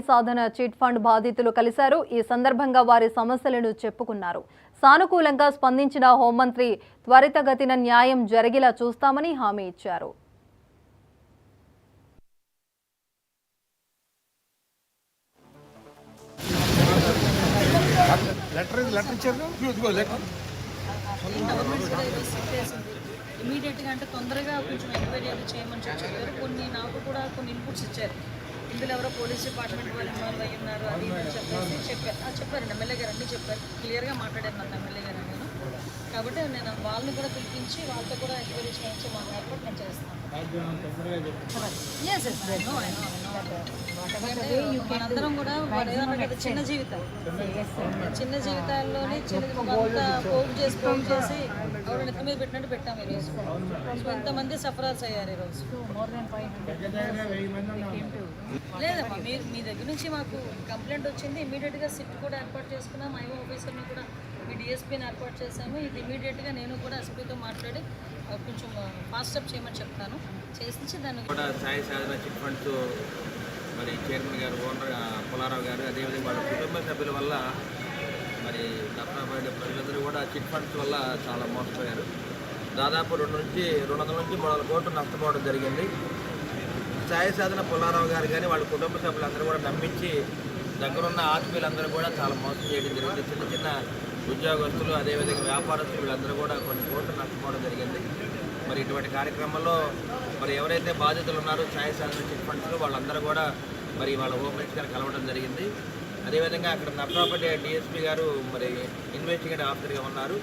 సాధన chit fund బాధితులు కలిశారు. ఈ సందర్భంగా వారి సమస్యలను చెప్పుకున్నారు. సానుకూలంగా స్పందించిన హోంమంత్రి త్వరితగతిన న్యాయం జరిగేలా చూస్తామని హామీ ఇచ్చారు. ఇమీడియట్గా అంటే తొందరగా కొంచెం ఎంక్వైరీ అది చేయమని చెప్పారు. నాకు కూడా కొన్ని ఇన్పుట్స్ ఇచ్చారు. ఇందులో ఎవరో పోలీస్ డిపార్ట్మెంట్ వాళ్ళు ఇన్వాల్వ్ అయ్యి ఉన్నారు అది అని చెప్పేసి చెప్పారండి. ఎమ్మెల్యే గారు అన్నీ చెప్పారు. క్లియర్గా మాట్లాడారు మన ఎమ్మెల్యే గారు నేను. కాబట్టి నేను వాళ్ళని కూడా పిలిపించి వాళ్ళతో కూడా ఎంక్వైరీ చేయించి మా ఏర్పాటు నేను చేస్తాను. మనందరం కూడా చిన్న జీవితం చిన్న జీవితాల్లోనే చిన్న పోగు చేసి ఎవరు నెత్తి మీద పెట్టినట్టు పెట్టాము ఈరోజు. సో ఇంతమంది సఫరాల్స్ అయ్యారు ఈరోజు. లేదమ్మా మీ దగ్గర నుంచి మాకు కంప్లైంట్ వచ్చింది. ఇమీడియట్గా సిట్ కూడా ఏర్పాటు చేసుకున్నాం. ఐఓ ఆఫీసర్ని కూడా మీ డిఎస్పీని ఏర్పాటు చేశాము. ఇది ఇమీడియట్గా నేను కూడా ఎస్పీతో మాట్లాడి కొంచెం ఫాస్ట్ అప్ చేయమని చెప్తాను. చేసి దాన్ని కూడా సాయి సాధన చిట్ ఫండ్స్ మరి చైర్మన్ గారు ఓనర్ పుల్లారావు గారు అదేవిధంగా వాళ్ళ కుటుంబ సభ్యుల వల్ల మరి నష్టపోయిన ప్రజలందరూ కూడా చిట్ ఫండ్స్ వల్ల చాలా మోసపోయారు. దాదాపు 200 నుంచి 300 కోట్లు నష్టపోవడం జరిగింది. సాయి సాధన పుల్లారావు గారు కానీ వాళ్ళ కుటుంబ సభ్యులందరూ కూడా నమ్మించి దగ్గరున్న ఆత్మీయులందరూ కూడా చాలా మోసం చేయడం జరిగింది. చిన్న చిన్న ఉద్యోగస్తులు అదేవిధంగా వ్యాపారస్తులు వీళ్ళందరూ కూడా కొన్ని కోట్లు నష్టపోవడం జరిగింది. మరి ఇటువంటి కార్యక్రమంలో మరి ఎవరైతే బాధితులు ఉన్నారో సాయి సాధన చిట్ ఫండ్స్లో వాళ్ళందరూ కూడా మరి వాళ్ళ హోమ్ మినిస్టర్ గారు కలవడం జరిగింది. అదేవిధంగా అక్కడ నర్సాపేట డిఎస్పీ గారు మరి ఇన్వెస్టిగేటివ్ ఆఫీసర్గా ఉన్నారు.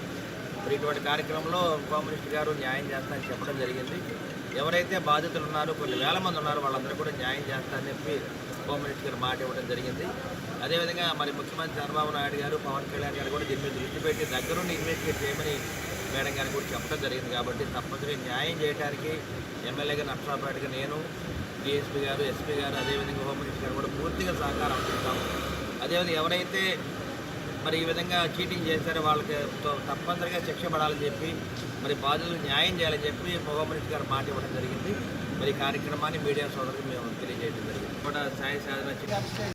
మరి ఇటువంటి కార్యక్రమంలో హోమ్ మినిస్టర్ గారు న్యాయం చేస్తారని చెప్పడం జరిగింది. ఎవరైతే బాధితులు ఉన్నారో కొన్ని వేల మంది ఉన్నారో వాళ్ళందరూ కూడా న్యాయం చేస్తారని చెప్పి హోమ్ మినిస్టర్ గారు మాట ఇవ్వడం జరిగింది. అదేవిధంగా మరి ముఖ్యమంత్రి చంద్రబాబు నాయుడు గారు పవన్ కళ్యాణ్ గారు కూడా దీని మీద దృష్టి పెట్టి దగ్గరుండి ఇన్వెస్టిగేట్ చేయమని మేడం గారికి కూడా చెప్పడం జరిగింది. కాబట్టి తప్పనిసరిగా న్యాయం చేయడానికి ఎమ్మెల్యేగా నర్సాపేటగా నేను డిఎస్పీ గారు ఎస్పీ గారు అదేవిధంగా హోమ్ మినిస్టర్ గారు కూడా పూర్తిగా సహకారం అందిస్తాము. అదేవిధంగా ఎవరైతే మరి ఈ విధంగా చీటింగ్ చేశారో వాళ్ళకి తప్పనిసరిగా శిక్ష పడాలని చెప్పి మరి బాధితులకు న్యాయం చేయాలని చెప్పి హోమ్ మినిస్టర్ గారు మాట ఇవ్వడం జరిగింది. మరి ఈ కార్యక్రమాన్ని మీడియా సోదరులకు మేము తెలియజేయడం జరిగింది. కూడా సాయి సాధన